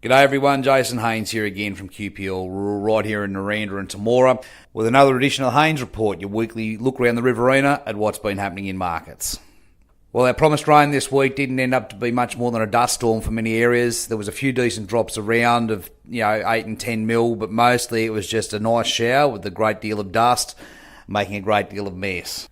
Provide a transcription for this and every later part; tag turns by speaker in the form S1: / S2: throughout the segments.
S1: G'day everyone, Jason Haynes here again from QPL Rural, right here in Naranda and Temora, with another edition of the Haynes Report, your weekly look around the Riverina at what's been happening in markets. Well, our promised rain this week didn't end up to be much more than a dust storm for many areas. There was a few decent drops around of 8 and 10 mil, but mostly it was just a nice shower with a great deal of dust, making a great deal of mess.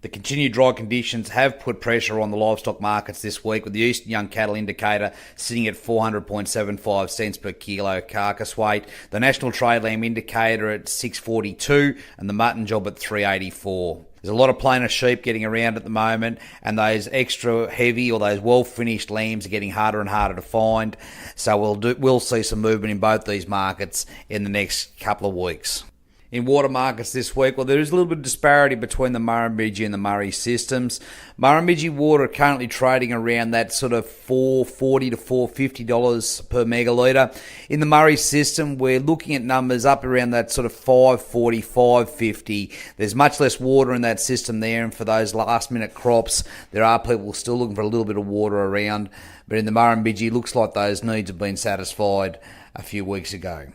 S1: The continued dry conditions have put pressure on the livestock markets this week, with the Eastern Young Cattle Indicator sitting at 400.75 cents per kilo carcass weight, the National Trade Lamb Indicator at 642, and the mutton job at 384. There's a lot of plainer sheep getting around at the moment, and those extra heavy or those well-finished lambs are getting harder and harder to find. So we'll see some movement in both these markets in the next couple of weeks. In water markets this week, well, there is a little bit of disparity between the Murrumbidgee and the Murray systems. Murrumbidgee water currently trading around that sort of $440 to $450 per megalitre. In the Murray system, we're looking at numbers up around that sort of $540, $550. There's much less water in that system there, and for those last-minute crops, there are people still looking for a little bit of water around. But in the Murrumbidgee, it looks like those needs have been satisfied a few weeks ago.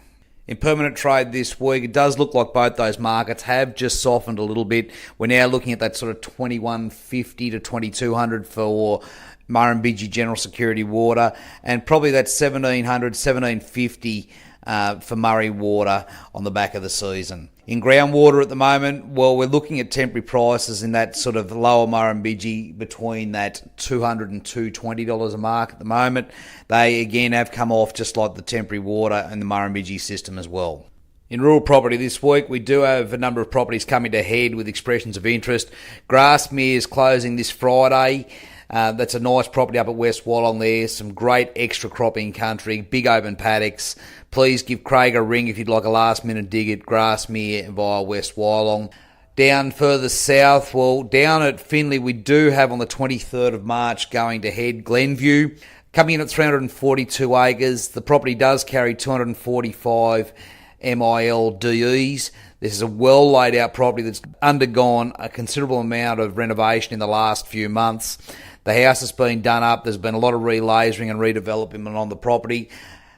S1: In permanent trade this week, it does look like both those markets have just softened a little bit. We're now looking at that sort of $21.50 to $22.00 for Murrumbidgee General Security water, and probably that $1,700, $1,750 for Murray water on the back of the season. In groundwater at the moment, well, we're looking at temporary prices in that sort of lower Murrumbidgee between that $200 and $220 a mark at the moment. They again have come off just like the temporary water and the Murrumbidgee system as well. In rural property this week, we do have a number of properties coming to head with expressions of interest. Grasmere is closing this Friday. That's a nice property up at West Wyalong there. Some great extra cropping country, big open paddocks. Please give Craig a ring if you'd like a last minute dig at Grasmere via West Wyalong. Down further south, well, down at Finley, we do have on the 23rd of March going to head Glenview. Coming in at 342 acres. The property does carry 245 MIL DEs. This is a well laid out property that's undergone a considerable amount of renovation in the last few months. The house has been done up. There's been a lot of relasering and redevelopment on the property.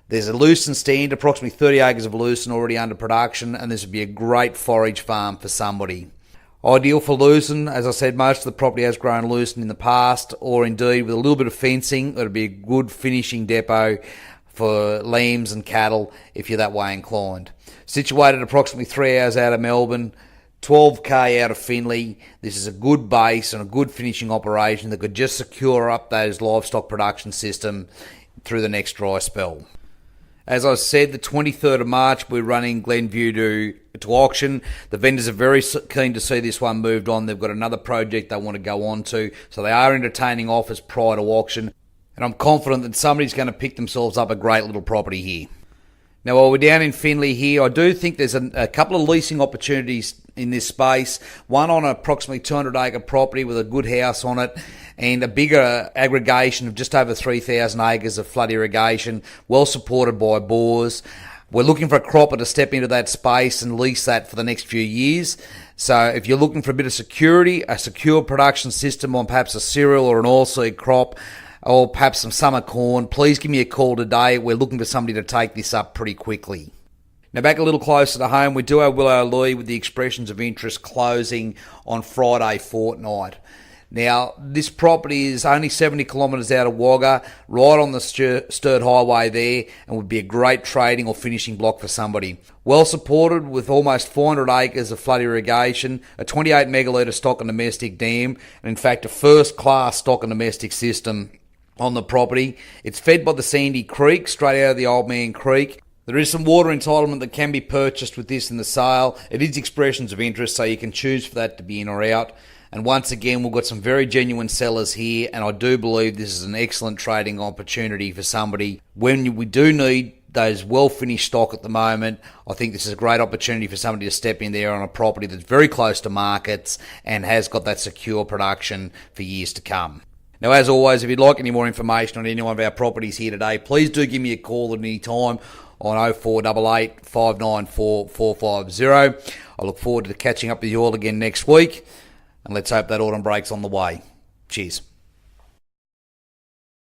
S1: There's a lucerne stand, approximately 30 acres of lucerne already under production, and this would be a great forage farm for somebody. Ideal for lucerne, as I said, most of the property has grown lucerne in the past, or indeed with a little bit of fencing, it would be a good finishing depot for lambs and cattle if you're that way inclined. Situated approximately 3 hours out of Melbourne, 12k out of Finley, this is a good base and a good finishing operation that could just secure up those livestock production system through the next dry spell. As I said, the 23rd of March, we're running Glenview to auction. The vendors are very keen to see this one moved on. They've got another project they want to go on to, so they are entertaining offers prior to auction. And I'm confident that somebody's going to pick themselves up a great little property here. Now, while we're down in Finley here, I do think there's a couple of leasing opportunities in this space. One on approximately 200-acre property with a good house on it, and a bigger aggregation of just over 3,000 acres of flood irrigation, well supported by bores. We're looking for a cropper to step into that space and lease that for the next few years. So if you're looking for a bit of security, a secure production system on perhaps a cereal or an oilseed crop, or perhaps some summer corn, please give me a call today. We're looking for somebody to take this up pretty quickly. Now back a little closer to home, we do have Willowlee with the expressions of interest closing on Friday fortnight. Now, this property is only 70 kilometres out of Wagga, right on the Sturt Highway there, and would be a great trading or finishing block for somebody. Well supported with almost 400 acres of flood irrigation, a 28 megalitre stock and domestic dam, and in fact a first-class stock and domestic system on the property. It's fed by the Sandy Creek, straight out of the Old Man Creek. There is some water entitlement that can be purchased with this in the sale. It is expressions of interest, so you can choose for that to be in or out. And once again, we've got some very genuine sellers here, and I do believe this is an excellent trading opportunity for somebody. When we do need those well-finished stock at the moment, I think this is a great opportunity for somebody to step in there on a property that's very close to markets and has got that secure production for years to come. Now, as always, if you'd like any more information on any one of our properties here today, please do give me a call at any time on 0488 594 450. I look forward to catching up with you all again next week. And let's hope that autumn break's on the way. Cheers.